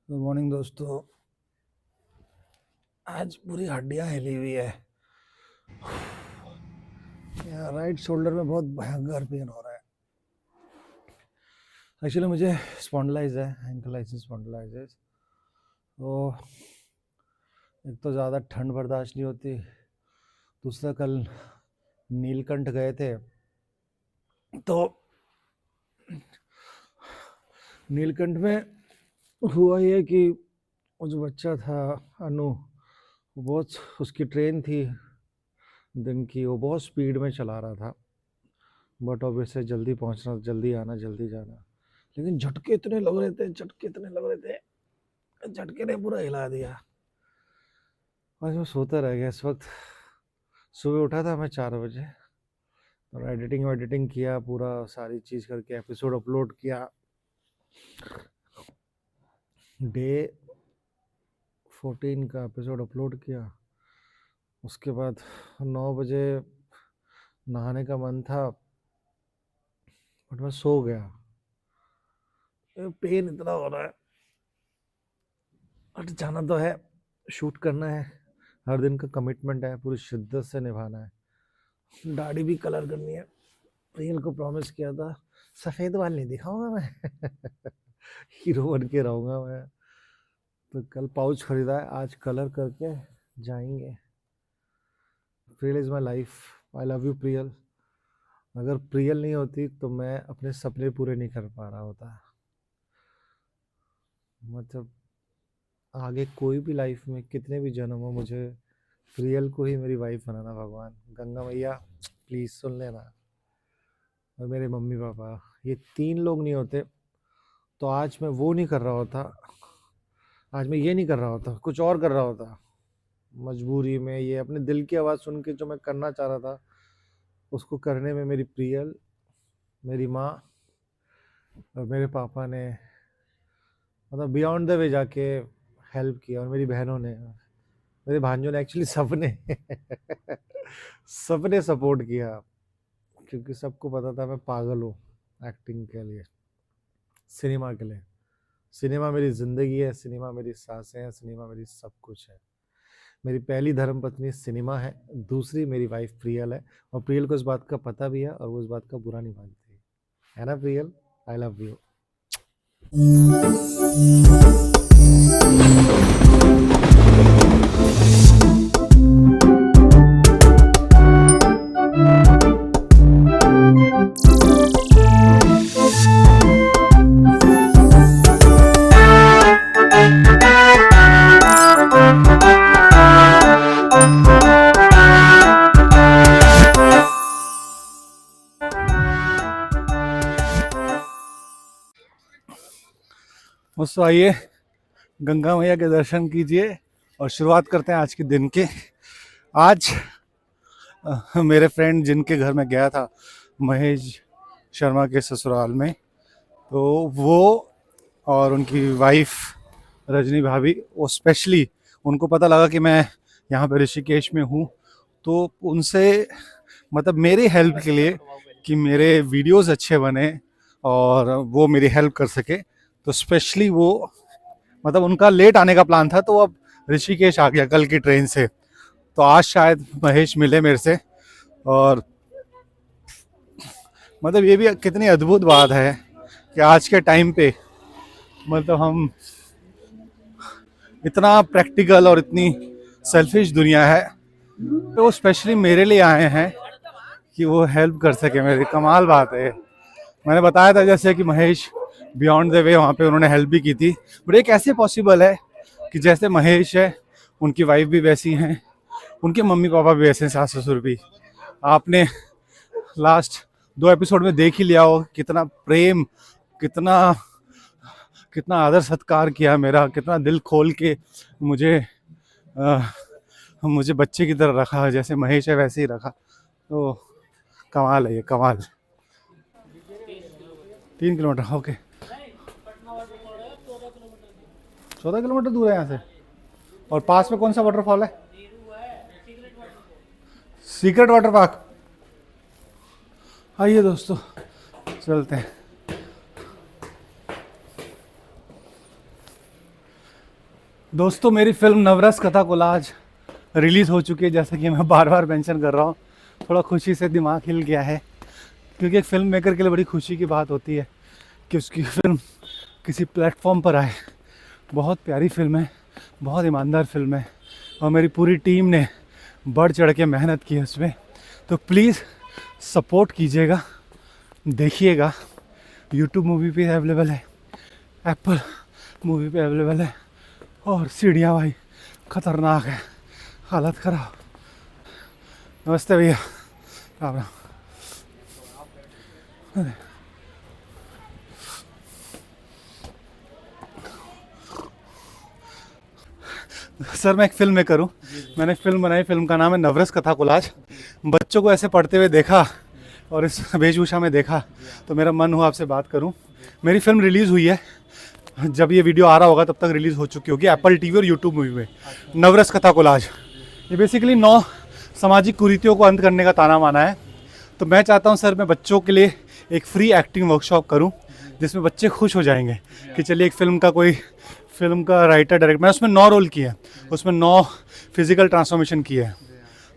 Good morning दोस्तों। आज पूरी हड्डियां हिली हुई है यार। राइट शोल्डर में बहुत भयंकर पेन हो रहा है। एक्चुअली मुझे स्पॉन्डिलाइज है, एंकलाइसिस स्पॉन्डिलाइसिस। तो एक तो ज़्यादा ठंड बर्दाश्त नहीं होती, दूसरा कल नीलकंठ गए थे तो नीलकंठ में हुआ ये कि वो जो बच्चा था अनु, वो बहुत उसकी ट्रेन थी दिन की, वो बहुत स्पीड में चला रहा था। बट ऑब्वियसली जल्दी पहुंचना, जल्दी आना, जल्दी जाना, लेकिन झटके इतने लग रहे थे, झटके इतने लग रहे थे, झटके ने पूरा हिला दिया। आज मैं सोता रह गया। इस वक्त सुबह उठा था मैं 4 बजे और एडिटिंग वेडिटिंग किया, पूरा सारी चीज़ करके एपिसोड अपलोड किया। डे 14 का एपिसोड अपलोड किया। उसके बाद 9 बजे नहाने का मन था बट मैं सो गया। पेन इतना हो रहा है, बट जाना तो है, शूट करना है, हर दिन का कमिटमेंट है, पूरी शिद्दत से निभाना है। दाढ़ी भी कलर करनी है। प्रियल को प्रॉमिस किया था सफ़ेद बाल नहीं दिखाऊंगा मैं हीरो बन के रहूँगा मैं। तो कल पाउच खरीदा है, आज कलर करके जाएंगे। Priyal is my life. I love you Priyal. अगर प्रियल नहीं होती तो मैं अपने सपने पूरे नहीं कर पा रहा होता। मतलब आगे कोई भी लाइफ में कितने भी जन्म हो, मुझे प्रियल को ही मेरी वाइफ बनाना। भगवान, गंगा मैया प्लीज़ सुन लेना। और मेरे मम्मी पापा, ये 3 लोग नहीं होते तो आज मैं वो नहीं कर रहा होता, आज मैं ये नहीं कर रहा होता, कुछ और कर रहा होता। मजबूरी में ये अपने दिल की आवाज़ सुन के जो मैं करना चाह रहा था, उसको करने में मेरी प्रियल, मेरी माँ और मेरे पापा ने मतलब बियॉन्ड द वे जाके हेल्प किया। और मेरी बहनों ने, मेरे भांजों ने, एक्चुअली सबने सबने सपोर्ट किया, क्योंकि सबको पता था मैं पागल हूँ एक्टिंग के लिए, सिनेमा के लिए। सिनेमा मेरी ज़िंदगी है, सिनेमा मेरी सांसें हैं, सिनेमा मेरी सब कुछ है। मेरी पहली धर्मपत्नी सिनेमा है, दूसरी मेरी वाइफ प्रियल है। और प्रियल को इस बात का पता भी है और वो इस बात का बुरा नहीं मानती है ना प्रियल? I love you. दोस्तों आइए गंगा मैया के दर्शन कीजिए और शुरुआत करते हैं आज के दिन के। आज मेरे फ्रेंड जिनके घर में गया था, महेश शर्मा के ससुराल में, तो वो और उनकी वाइफ रजनी भाभी, वो स्पेशली उनको पता लगा कि मैं यहाँ पे ऋषिकेश में हूँ, तो उनसे मतलब मेरी हेल्प के लिए कि मेरे वीडियोस अच्छे बने और वो मेरी हेल्प कर सके, तो स्पेशली वो मतलब उनका लेट आने का प्लान था तो अब ऋषिकेश आ गया कल की ट्रेन से। तो आज शायद महेश मिले मेरे से। और मतलब ये भी कितनी अद्भुत बात है कि आज के टाइम पे मतलब हम इतना प्रैक्टिकल और इतनी सेल्फिश दुनिया है, तो वो स्पेशली मेरे लिए आए हैं कि वो हेल्प कर सके मेरी। कमाल बात है। मैंने बताया था जैसे कि महेश बियॉन्ड द वे, वहाँ पे उन्होंने हेल्प भी की थी। बट ये कैसे पॉसिबल है कि जैसे महेश है, उनकी वाइफ भी वैसी हैं, उनके मम्मी पापा भी वैसे हैं, सास ससुर भी। आपने लास्ट 2 एपिसोड में देख ही लिया हो कितना प्रेम, कितना कितना आदर सत्कार किया मेरा, कितना दिल खोल के मुझे मुझे बच्चे की तरह रखा, जैसे महेश है वैसे ही रखा। तो कमाल है ये, कमाल। 3 किलोमीटर, ओके। 14 किलोमीटर दूर है यहाँ से। और पास में कौन सा वाटरफॉल है? Secret water park. आइए दोस्तों चलते हैं। दोस्तों मेरी फिल्म नवरस कथा कोलाज रिलीज़ हो चुकी है, जैसे कि मैं बार बार मेंशन कर रहा हूँ। थोड़ा खुशी से दिमाग हिल गया है, क्योंकि एक फिल्म मेकर के लिए बड़ी खुशी की बात होती है कि उसकी फिल्म किसी प्लेटफॉर्म पर आए। बहुत प्यारी फिल्म है, बहुत ईमानदार फिल्म है, और मेरी पूरी टीम ने बढ़ चढ़ के मेहनत की है उसमें। तो प्लीज़ सपोर्ट कीजिएगा, देखिएगा। यूट्यूब मूवी पे अवेलेबल है, एप्पल मूवी पे अवेलेबल है, और सीढ़ियाँ भाई खतरनाक है, हालत ख़राब। नमस्ते भैया, राम राम। सर मैं एक फिल्म मेकर हूँ, मैंने फिल्म बनाई, फिल्म का नाम है नवरस कथा कोलाज। बच्चों को ऐसे पढ़ते हुए देखा और इस वेशभूषा में देखा तो मेरा मन हुआ आपसे बात करूँ। मेरी फिल्म रिलीज़ हुई है, जब ये वीडियो आ रहा होगा तब तक रिलीज़ हो चुकी होगी एप्पल टीवी और यूट्यूब मूवी में। नवरस कथा कोलाज ये बेसिकली 9 सामाजिक कुरीतियों को अंत करने का ताना माना है। तो मैं चाहता हूँ सर मैं बच्चों के लिए एक फ्री एक्टिंग वर्कशॉप करूँ, जिसमें बच्चे खुश हो जाएंगे कि चलिए एक फिल्म का राइटर डायरेक्टर, मैं उसमें 9 रोल किए हैं, उसमें 9 फिजिकल ट्रांसफॉर्मेशन किए हैं।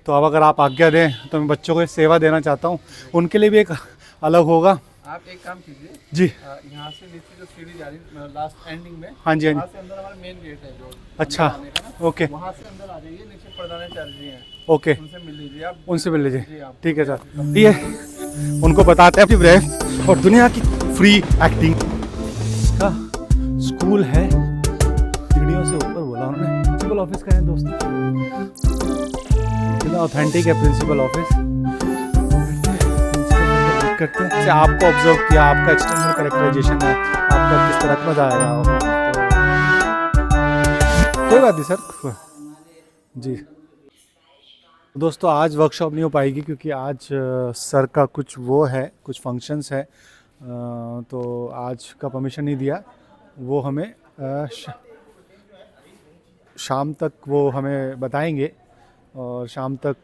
तो अब अगर आप आज्ञा दें तो मैं बच्चों को ये सेवा देना चाहता हूँ, उनके लिए भी एक अलग होगा। आप एक काम कीजिए जी यहाँ से नीचे जो सीढ़ी जा रही है लास्ट एंडिंग में, हाँ जी, हाँ वहाँ जी। से अंदर हमारा मेन गेट है जो अच्छा, अंदर आने का ना, ओके वहाँ से अंदर आ जाइए। नीचे प्रधान चल रही हैं, ओके, उनसे मिल लीजिए आप। उनसे मिल लीजिए। जी आप ठीक है सर, ये उनको बताते हैं अपनी ब्रेव और दुनिया की फ्री एक्टिंग का स्कूल है। सीढ़ियों से ऊपर बोला उन्होंने। प्रिंसिपल ऑफिस का है दोस्तों, कितना ऑथेंटिक है प्रिंसिपल ऑफिस। करते हैं से आपको ऑब्जर्व किया, आपका एक्सटर्नल कैरेक्टराइजेशन है, आपका किस तरह का मजा आएगा। तो कोई बात नहीं सर जी। दोस्तों आज वर्कशॉप नहीं हो पाएगी क्योंकि आज सर का कुछ वो है, कुछ फंक्शंस है, तो आज का परमिशन नहीं दिया। वो हमें शाम तक वो हमें बताएंगे, और शाम तक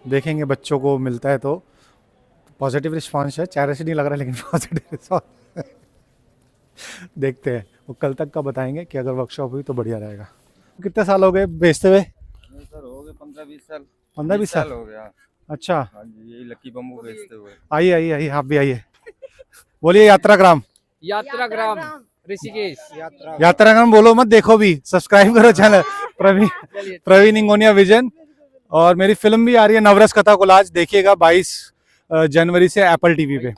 देखेंगे बच्चों को मिलता है तो। पॉजिटिव रिस्पांस है, चेहरे से नहीं लग रहा लेकिन पॉजिटिव रिस्पांस देखते हैं, वो कल तक का बताएंगे कि अगर वर्कशॉप हुई तो बढ़िया रहेगा। कितने साल हो गए बेचते हुए? सर हो गए 15-20 साल। 15-20 साल हो गया। अच्छा, हाँ जी, यही लकी बम्बू बेचते हुए। आइए आइए आइए, आप भी आइए। बोलिए यात्राग्राम। यात्राग्राम ऋषिकेश। यात्राग्राम बोलो मत, देखो भी, सब्सक्राइब करो चैनल प्रवीण इंगोनिया विजन। और मेरी फिल्म भी आ रही है नवरस कथा कोलाज, देखिएगा 22 जनवरी से एप्पल टीवी पे।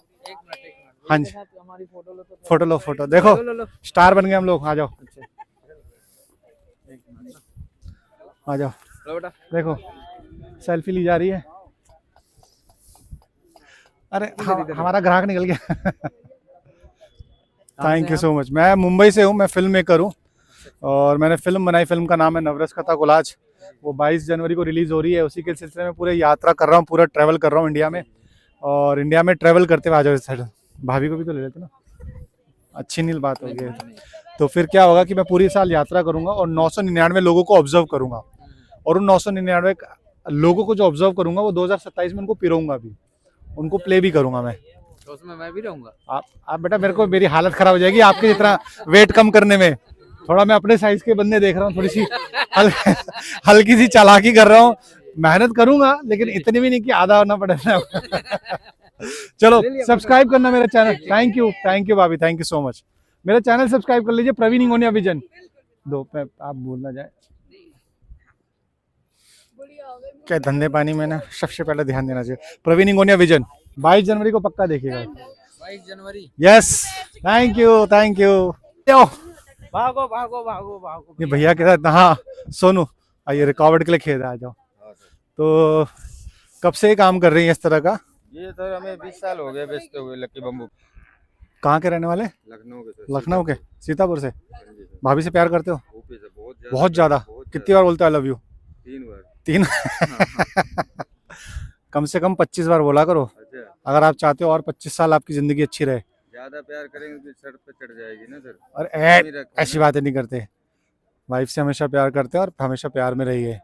हाँ जी, फोटो लो, फोटो देखो, स्टार बन गए हम लोग। आ जाओ आ जाओ, देखो सेल्फी ली जा रही है। अरे हमारा ग्राहक निकल गया थैंक यू सो मच। मैं मुंबई से हूँ, मैं फिल्म मेकर हूँ, और मैंने फिल्म बनाई, फिल्म का नाम है नवरस कथा कोलाज। वो 22 जनवरी को रिलीज़ हो रही है। उसी के सिलसिले में पूरे यात्रा कर रहा हूँ, पूरा ट्रैवल कर रहा हूँ इंडिया में। और इंडिया में ट्रैवल करते हुए आ जाओ इस साइड, भाभी को भी तो ले लेते ना, अच्छी नील बात हो गई। तो फिर क्या होगा कि मैं पूरी साल यात्रा करूंगा और 999 लोगों को ऑब्जर्व करूंगा, और उन 999 लोगों को जो ऑब्जर्व करूंगा वो 2027 में उनको पिरोऊंगा भी, उनको प्ले भी करूंगा मैं। तो उसमें मैं भी रहूंगा। आप बेटा, मेरी हालत खराब हो जाएगी आपके जितना वेट कम करने में। थोड़ा मैं अपने साइज के बंदे देख रहा हूँ, थोड़ी सी हल्की सी चालाकी कर रहा हूँ। मेहनत करूंगा लेकिन इतनी भी नहीं कि आधा होना पड़ेगा चलो सब्सक्राइब करना मेरा चैनल। थैंक यू भाभी, थैंक यू सो मच। मेरा चैनल सब्सक्राइब कर लीजिए, प्रवीण इंगोनिया विजन। आप बोलना जाए क्या धंधे पानी में ना, सबसे पहले ध्यान देना चाहिए। प्रवीण इंगोनिया विजन 22 जनवरी को पक्का देखिएगा। 22 जनवरी। यस, थैंक यू भागो भागो भागो भागो। ये भैया के साथ, हाँ सोनू आइए, रिकॉर्ड के लिए खेल आ जाओ। तो कब से ये काम कर रही है इस तरह का? ये सर हमें 20 साल हो गए बेचते हुए लकी बम्बू। कहाँ के रहने वाले? लखनऊ के सर। लखनऊ के, सीतापुर से। भाभी से प्यार करते हो? बहुत ज्यादा। ज्यादा। कितनी बार बोलते हो आई लव यू? 3 बार। 3 कम से कम 25 बार बोला करो। अच्छा, अगर आप चाहते हो और 25 साल आपकी जिंदगी अच्छी रहे। ज्यादा प्यार करेंगे तो सर पे चढ़ जाएगी ना सर। और ऐसी बातें नहीं करते, वाइफ से हमेशा प्यार करते हैं और हमेशा प्यार में रहिए।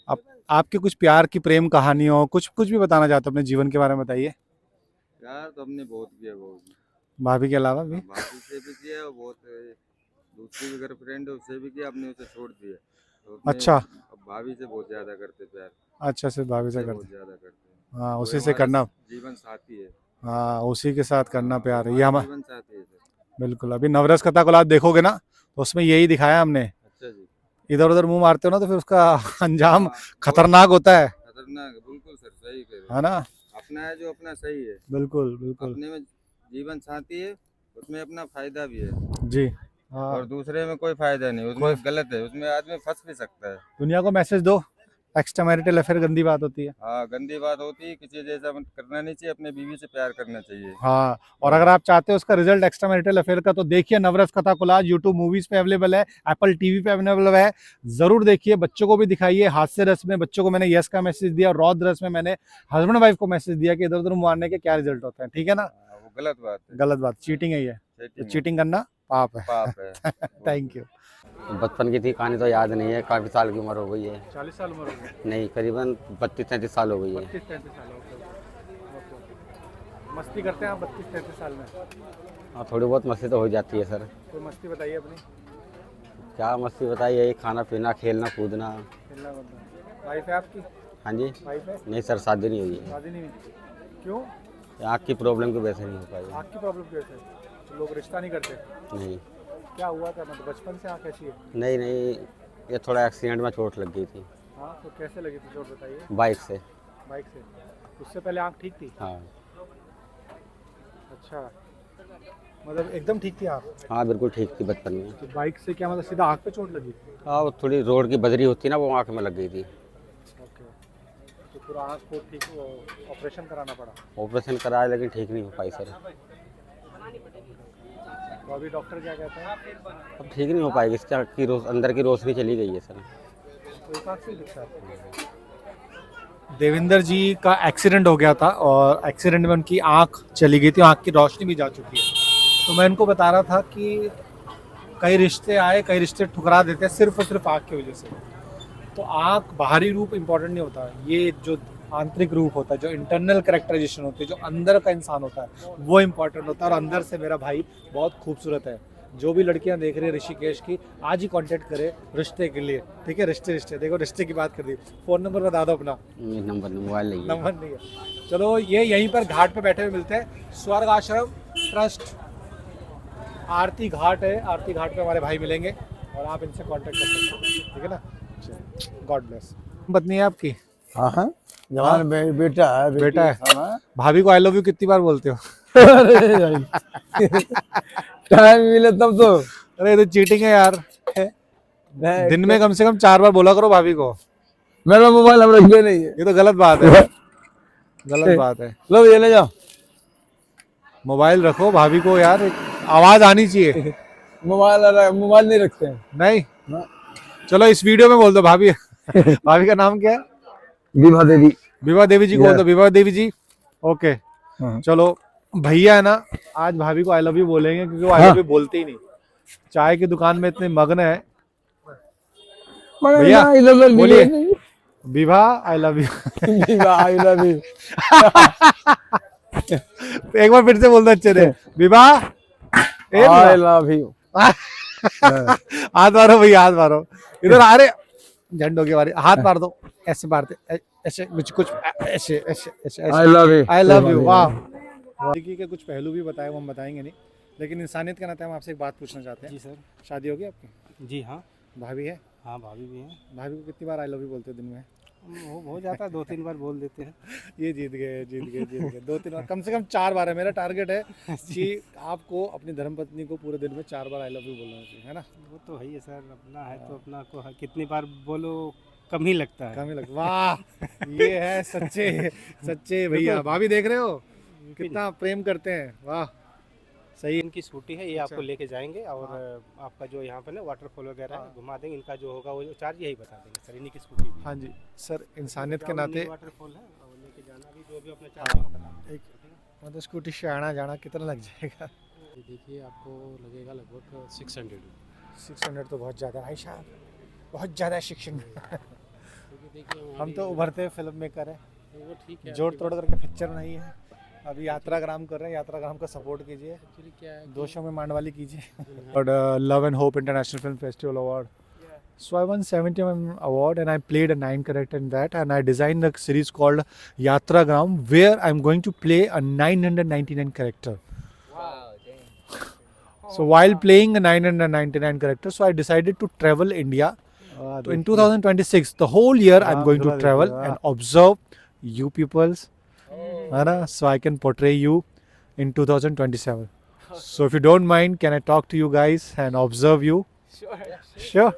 अब आपके कुछ प्यार की प्रेम कहानी हो, कुछ भी बताना चाहते हो अपने जीवन के बारे में बताइए। प्यार तो हमने बहुत किया, बहुत भाभी के अलावा भी? भाभी से भी किया और बहुत दूसरी भी गर्लफ्रेंड है, उससे भी किया, अपने उसे छोड़ दिया। तो अपने अच्छा। अब भाभी से बहुत ज्यादा करते प्यार, अच्छा से भाभी से उससे करते। बहुत ज्यादा करते हैं। हाँ वो उसी से हमारा करना। जीवन साथी है, हाँ उसी के साथ करना प्यार है ये हमारा हम। जीवन साथी है सर। बिल्कुल अभी नवरस कथा को आप देखोगे ना तो उसमें यही दिखाया हमने। अच्छा जी। इधर उधर मुंह मारते हो ना तो फिर उसका अंजाम हाँ, बहुत खतरनाक होता है खतरनाक है, बिल्कुल सर, सही कह रहे है ना। हैं। अपना है जो अपना सही है, बिल्कुल बिल्कुल। अपने में जीवन साथी है, उसमें अपना फायदा भी है, जी हाँ। और दूसरे में कोई फायदा नहीं, कोई उसमें गलत है, उसमें आदमी फंस भी सकता है। दुनिया को मैसेज दो एक्स्ट्रा मैरिटल अफेयर गंदी बात होती है। हाँ, गंदी बात होती है, किसी जैसा करना नहीं चाहिए, अपने बीवी से प्यार करना चाहिए। हाँ और अगर आप चाहते हो उसका रिजल्ट एक्स्ट्रा मैरिटल अफेयर का तो देखिए नवरस कथा कोलाज यूट्यूब मूवीज पे अवेलेबल है, एप्पल टीवी पे अवेलेबल है। जरूर देखिए, बच्चों को भी दिखाइए। हास्य रस में बच्चों को मैंने यस का मैसेज दिया, रौद्र रस में मैंने हस्बैंड वाइफ को मैसेज दिया कि इधर उधर मारने के क्या रिजल्ट होता है। ठीक है ना। हाँ, वो गलत बात है, गलत बात, चीटिंग है ये। तो चीटिंग है, चीटिंग करना पाप है। पाप है। Thank you. बचपन की थी कहानी तो याद नहीं है, काफ़ी साल की उम्र हो गई है। 40 साल उम्र हो गई। नहीं, करीबन 32-33 साल हो गई है। 32-33 साल हो गए। मस्ती करते हैं आप 32-33 साल में? हाँ, थोड़ी बहुत मस्ती तो हो जाती है सर। कोई मस्ती बताइए अपनी। क्या मस्ती बताइए, यही खाना पीना खेलना कूदना। खेलना बनता। वाइफ है आपकी? हाँ जी। वाइफ है? नहीं सर, शादी नहीं हुई है। शादी नहीं हुई। क्यों? आँख की प्रॉब्लम की वजह से नहीं हो पाई। आँख की प्रॉब्लम की वजह से तो लोग रिश्ता नहीं करते? नहीं क्या हुआ था, मतलब बचपन से आँख ऐसी है? नहीं नहीं, ये थोड़ा एक्सीडेंट में चोट लग गई थी। हाँ तो कैसे लगी थी चोट बताइए। बाइक से। बाइक से? उससे पहले आँख ठीक थी? हाँ अच्छा, मतलब एकदम ठीक थी आँख? हाँ, बिल्कुल ठीक थी बचपन में। तो बाइक से क्या मतलब सीधा आँख पे चोट लगी? हाँ, वो थोड़ी रोड की बजरी होती ना, वो आँख में लग गई थी। ओके, तो पूरा आँख को ठीक ऑपरेशन कराना पड़ा? ऑपरेशन कराया लेकिन ठीक नहीं हो पाई सर। तो अभी डॉक्टर क्या कहते हैं? अब ठीक नहीं हो पाएगी, इसकी आँख की अंदर की रोशनी चली गई है सर। तो एक आँख से ही दिखता है। देवेंद्र जी का एक्सीडेंट हो गया था और एक्सीडेंट में उनकी आंख चली गई थी, आंख की रोशनी भी जा चुकी है। तो मैं इनको बता रहा था कि कई रिश्ते आए, कई रिश्ते ठुकरा देते हैं सिर्फ और सिर्फ आंख की वजह से। तो आंख बाहरी रूप इंपॉर्टेंट नहीं होता, ये जो आंतरिक रूप होता है, जो इंटरनल कैरेक्टराइजेशन होती है, जो अंदर का इंसान होता है वो इम्पोर्टेंट होता है। और अंदर से मेरा भाई बहुत खूबसूरत है। जो भी लड़कियां देख रही है ऋषिकेश की, आज ही कांटेक्ट करे रिश्ते के लिए। ठीक है, रिश्ते रिश्ते देखो, रिश्ते की बात कर दी। फ़ोन नंबर बता दो अपना। नंबर मोबाइल नहीं है। नंबर नहीं है। चलो, ये यहीं पर घाट पे बैठे हुए मिलते हैं, स्वर्ग आश्रम ट्रस्ट आरती घाट है। आरती घाट पे हमारे भाई मिलेंगे और आप इनसे कांटेक्ट कर सकते हो। ठीक है ना। God bless. पत्नी है आपकी? हाँ हाँ, जवान बेटा है। बेटा है। हाँ। भाभी को आई लव यू कितनी बार बोलते हो? अरे भाई, टाइम मिले तब तो। अरे ये तो चीटिंग है यार। दिन में कम से कम 4 बार बोला करो भाभी को। मेरा मोबाइल हम रखे नहीं है। ये तो गलत बात है, गलत बात है। लो ये ले जाओ। मोबाइल रखो, भाभी को यार एक आवाज आनी चाहिए। मोबाइल नहीं रखते हैं। नहीं ना। चलो इस वीडियो में बोल दो भाभी। भाभी का नाम क्या है? विभा देवी। विभा देवी जी को बोल दो। विभा देवी जी, ओके। हाँ। चलो, भैया है ना, आज भाभी को आई लव यू बोलेंगे क्योंकि वो आई लव यू बोलते ही नहीं। चाय की दुकान में इतने मग्न है। भैया, बोलिए। विभा आई love you. I love you. एक बार फिर से बोल दो अच्छे से। विभा आई लव यू। हाथ मारो भैया, हाथ मारो। इधर आ रहे झंडों के बारे, हाथ मार दो। ऐसे मारते, ऐसे कुछ ऐसे ऐसे ऐसे। आई love you. I love you. वाह। जिंदगी के कुछ पहलू भी बताए, वो हम बताएंगे नहीं, लेकिन इंसानियत के नाते हम आपसे एक बात पूछना चाहते हैं। जी सर। शादी होगी आपकी? जी हाँ। भाभी है? हाँ, भाभी भी हैं। भाभी को कितनी बार आई लव यू बोलते हो दिन में? वो हो जाता है, 2-3 बार बोल देते हैं। ये जीत गए, जीत गए, जीत गए। 2-3 बार, कम से कम 4 बार है मेरा टारगेट है कि आपको अपनी धर्मपत्नी को पूरे दिन में 4 बार आई लव यू बोलना चाहिए, है ना? वो तो है ही है सर, अपना है तो अपना को कितनी बार बोलो कम ही लगता है। कम ही लगता। वाह, ये है सच्चे सच्चे भैया। भाभी देख रहे हो कितना प्रेम करते हैं। वाह, सही। इनकी स्कूटी है, ये आपको लेके जाएंगे और आपका जो यहाँ पे ना वाटरफॉल वगैरह है घुमा देंगे। इनका जो होगा वो चार्ज यही बता देंगे सर, इन्हीं की स्कूटी भी। हाँ जी सर, इंसानियत के नाते वाटरफॉल है और लेके जाना भी, जो भी अपना चार्ज होगा बता देंगे। एक मतलब स्कूटी से आना जाना कितना लग जाएगा? ये देखिए, आपको लगेगा लगभग 600। 600 तो बहुत ज़्यादा भाई साहब, बहुत ज़्यादा शिक्षण। क्योंकि देखिए हम तो उभरते फिल्म मेकर है, वो ठीक है। जोड़ तोड़ करके पिक्चर बनाई है। अभी यात्राग्राम कर रहे हैं, यात्राग्राम का सपोर्ट कीजिए, एक्चुअली क्या है दो शो में मांडवाली कीजिए। और love and hope international film festival award. So I won 70mm award and I played a 9 character in that, and I designed a series called Yatragram where I'm going to play a 999 character. So while playing a 999 character, so I decided to travel India. So in 2026, the whole year I'm going to travel and observe you peoples, है ना? So I can portray you in 2027. So if you don't mind, can I talk to you guys and observe you? Sure.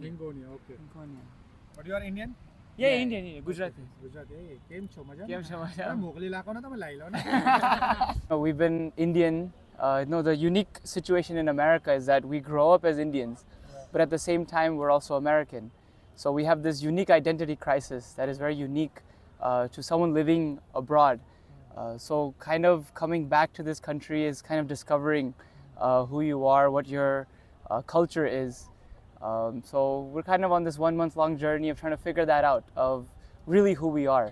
Ingonia, okay. But you are Indian? Yeah, Indian, Gujarati. Gujarati. કેમ છો મજા? કેમ છો મજા? મોગલી લાખો ને તમે લઈ લો ને. We've been Indian. The unique situation in America is that we grow up as Indians, but at the same time, we're also American. So we have this unique identity crisis that is very unique to someone living abroad. So kind of coming back to this country is kind of discovering who you are, what your culture is. So we're kind of on this 1 month long journey of trying to figure that out, of really who we are.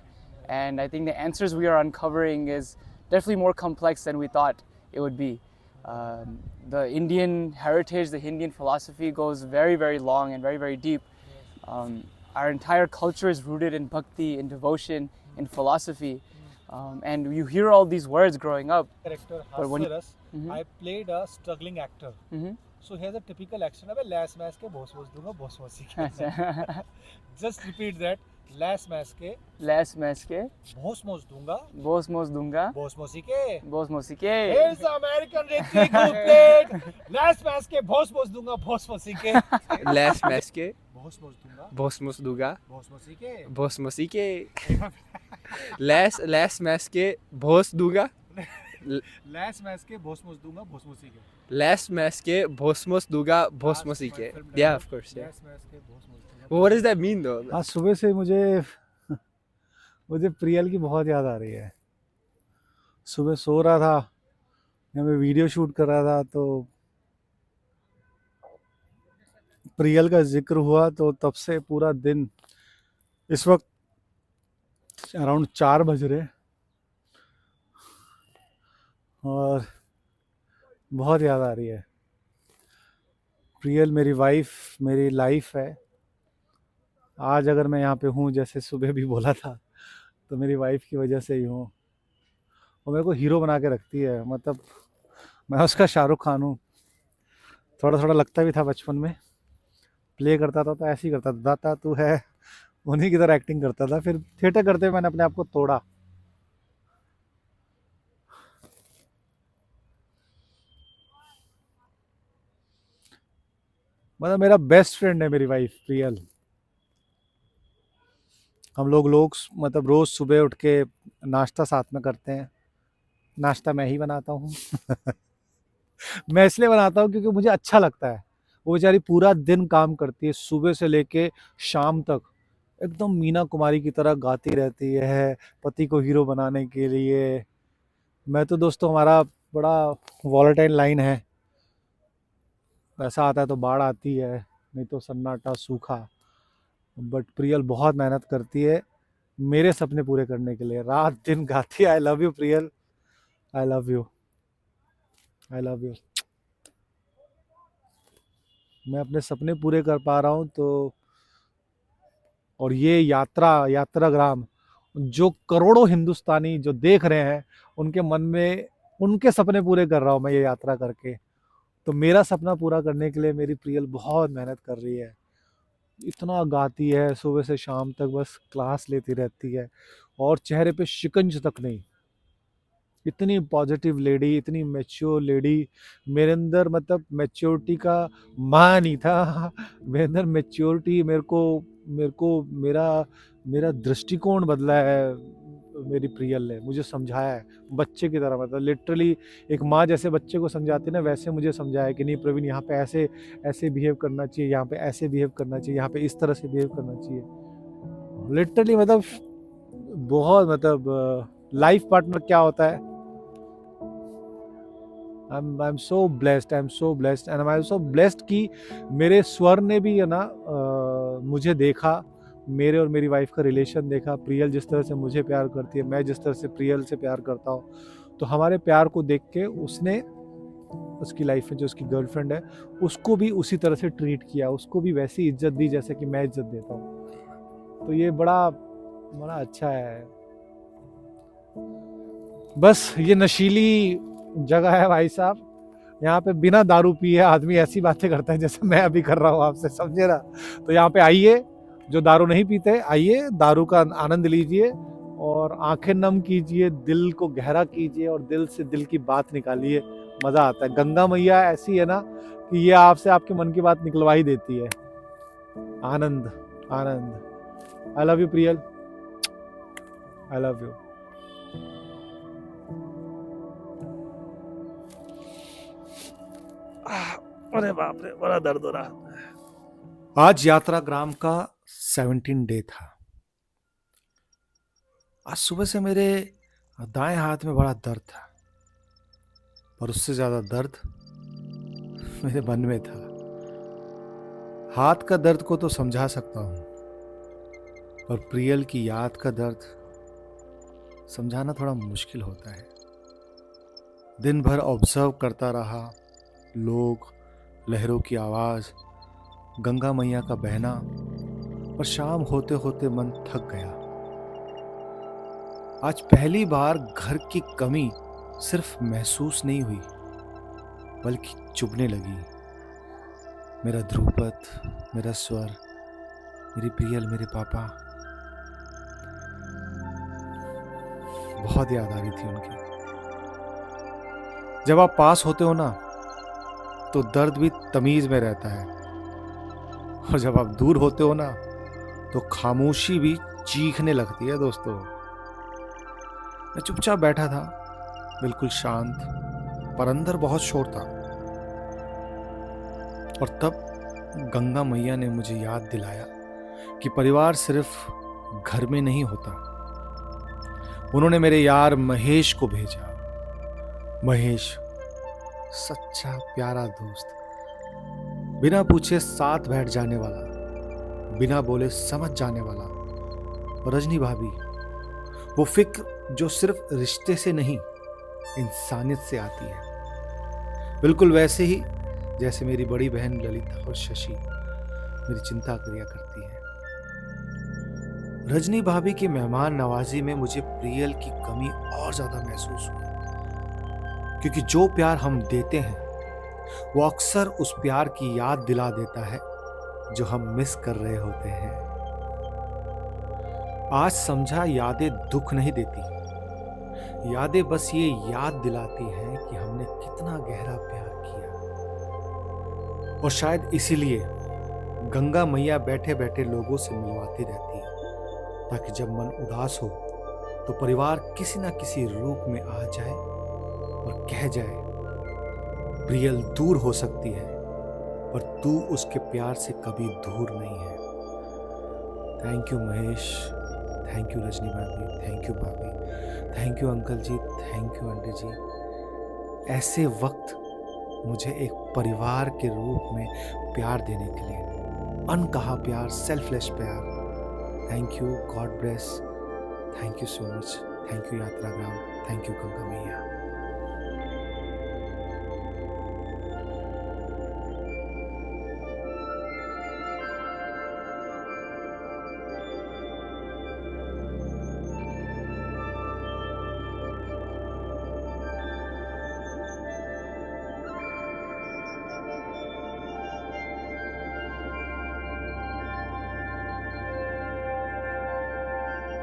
And I think the answers we are uncovering is definitely more complex than we thought it would be. The Indian heritage, the Indian philosophy goes very, very long and very, very deep. Our entire culture is rooted in bhakti, in devotion, in philosophy. And you hear all these words growing up. Character But when you- Hasaras, I played a struggling actor. Mhm. So here's a typical action. अबे lace मैस के भोस भोस दूंगा भोस भोसी के. Just repeat that. लैस मैस के Less meske, भोस मोस दूंगा bos mos dunga, भोस मोसी के. bos mosike. Here's the American Ritik who played लैस मैस के भोस भोस दूंगा भोस मोसी के. लैस मैस के भोस मोस दूंगा भोसमोस दूंगा भोस मोसी के. भोसमोसी के लैस मैस के भोस दूंगा लैस मैस के भोस मोस दूंगा भोस मोसी के. लैस मैस के भोसमोस दूंगा भोसमोसी के. Yeah, of course. Yeah. लैस मैस के भोस मोस दूंगा. Well, what does that mean though? आज सुबह से मुझे प्रियल की बहुत याद आ रही है. सुबह सो रहा था, यहाँ पे वीडियो शूट कर रहा था, तो प्रियल का जिक्र हुआ, तो तब से पूरा दिन, इस वक्त अराउंड 4 बज रहे और बहुत याद आ रही है. प्रियल मेरी वाइफ, मेरी लाइफ है. आज अगर मैं यहाँ पे हूँ, जैसे सुबह भी बोला था, तो मेरी वाइफ की वजह से ही हूँ. वो मेरे को हीरो बना के रखती है. मतलब मैं उसका शाहरुख खान हूँ. थोड़ा थोड़ा लगता भी था बचपन में. प्ले करता था तो ऐसे ही करता था, दाता तू है, उन्हीं की तरह एक्टिंग करता था. फिर थिएटर करते हुए मैंने अपने आप को तोड़ा. मतलब मेरा बेस्ट फ्रेंड है मेरी वाइफ प्रियल. हम लोग मतलब रोज़ सुबह उठ के नाश्ता साथ में करते हैं. नाश्ता मैं ही बनाता हूँ. मैं इसलिए बनाता हूँ क्योंकि मुझे अच्छा लगता है. वो बेचारी पूरा दिन काम करती है, सुबह से लेके शाम तक एकदम मीना कुमारी की तरह गाती रहती है पति को हीरो बनाने के लिए. मैं तो दोस्तों, हमारा बड़ा वॉलेटाइल लाइन है. पैसा आता है तो बाढ़ आती है, नहीं तो सन्नाटा सूखा. बट प्रियल बहुत मेहनत करती है मेरे सपने पूरे करने के लिए. रात दिन गाती है. आई love you Priyal, I love you, I love you. मैं अपने सपने पूरे कर पा रहा हूँ तो, और ये यात्राग्राम जो करोड़ों हिंदुस्तानी जो देख रहे हैं, उनके मन में उनके सपने पूरे कर रहा हूँ मैं ये यात्रा करके. तो मेरा सपना पूरा करने के लिए मेरी प्रियल बहुत मेहनत कर रही है. इतना गाती है सुबह से शाम तक, बस क्लास लेती रहती है और चेहरे पे शिकंज तक नहीं. इतनी पॉजिटिव लेडी, इतनी मैच्योर लेडी. मेरे अंदर मतलब मैच्योरिटी का माँ नहीं था. मेरे अंदर मैच्योरिटी, मेरा दृष्टिकोण बदला है मेरी प्रियल ने. मुझे समझाया है बच्चे की तरह. मतलब लिटरली एक माँ जैसे बच्चे को समझाती है ना, वैसे मुझे समझाया कि नहीं प्रवीण, यहाँ पे ऐसे बिहेव करना चाहिए, यहाँ पे ऐसे बिहेव करना चाहिए, यहाँ पे इस तरह से बिहेव करना चाहिए. लिटरली मतलब बहुत, मतलब लाइफ पार्टनर क्या होता है. I am so blessed, and I am so blessed कि मेरे स्वर ने भी है ना मुझे देखा मेरे और मेरी वाइफ का रिलेशन देखा, प्रियल जिस तरह से मुझे प्यार करती है, मैं जिस तरह से प्रियल से प्यार करता हूँ, तो हमारे प्यार को देख के उसने उसकी लाइफ में जो उसकी गर्लफ्रेंड है उसको भी उसी तरह से ट्रीट किया, उसको भी वैसी इज्जत दी जैसे कि मैं इज्जत देता हूँ। तो ये बड़ा बड़ा अच्छा है। बस ये नशीली जगह है भाई साहब, यहाँ पे बिना दारू पिए आदमी ऐसी बातें करता है जैसे मैं अभी कर रहा हूँ आपसे, समझे ना। तो यहाँ पे आइए, जो दारू नहीं पीते आइए, दारू का आनंद लीजिए और आंखें नम कीजिए, दिल को गहरा कीजिए और दिल से दिल की बात निकालिए, मजा आता है। गंगा मैया ऐसी है ना कि ये आपसे आपके मन की बात निकलवा ही देती है। Anand Anand. I love you Priyal, I love you. अरे बाप रे, बड़ा दर्द हो रहा। आज यात्रा ग्राम का 17 डे था। आज सुबह से मेरे दाएं हाथ में बड़ा दर्द था, पर उससे ज्यादा दर्द मेरे मन में था। हाथ का दर्द को तो समझा सकता हूं, पर प्रियल की याद का दर्द समझाना थोड़ा मुश्किल होता है। दिन भर ऑब्जर्व करता रहा, लोग, लहरों की आवाज, गंगा मैया का बहना, और शाम होते होते मन थक गया। आज पहली बार घर की कमी सिर्फ महसूस नहीं हुई, बल्कि चुभने लगी। मेरा ध्रुपद, मेरा स्वर, मेरी प्रियल, मेरे पापा, बहुत याद आ रही थी उनकी। जब आप पास होते हो ना तो दर्द भी तमीज में रहता है, और जब आप दूर होते हो ना तो खामोशी भी चीखने लगती है। दोस्तों, मैं चुपचाप बैठा था, बिल्कुल शांत, पर अंदर बहुत शोर था। और तब गंगा मैया ने मुझे याद दिलाया कि परिवार सिर्फ घर में नहीं होता। उन्होंने मेरे यार महेश को भेजा। महेश, सच्चा प्यारा दोस्त, बिना पूछे साथ बैठ जाने वाला, बिना बोले समझ जाने वाला। और रजनी भाभी, वो फिक्र जो सिर्फ रिश्ते से नहीं, इंसानियत से आती है। बिल्कुल वैसे ही जैसे मेरी बड़ी बहन ललिता और शशि मेरी चिंता करिया करती है। रजनी भाभी की मेहमान नवाजी में मुझे प्रियल की कमी और ज्यादा महसूस हुई, क्योंकि जो प्यार हम देते हैं वो अक्सर उस प्यार की याद दिला देता है जो हम मिस कर रहे होते हैं। आज समझा, यादें दुख नहीं देती, यादें बस ये याद दिलाती हैं कि हमने कितना गहरा प्यार किया। और शायद इसीलिए गंगा मैया बैठे बैठे लोगों से मिलवाती रहती है, ताकि जब मन उदास हो तो परिवार किसी ना किसी रूप में आ जाए और कह जाए, प्रियल दूर हो सकती है पर तू उसके प्यार से कभी दूर नहीं है। Thank you Mahesh, thank you Rajni भाभी, थैंक यू भाभी, thank you uncle ji, thank you aunty ji. ऐसे वक्त मुझे एक परिवार के रूप में प्यार देने के लिए, अनकहा प्यार, सेल्फलेस प्यार। Thank you, God bless, thank you so much, thank you यात्रा ग्राम, थैंक यू गंगा मैया।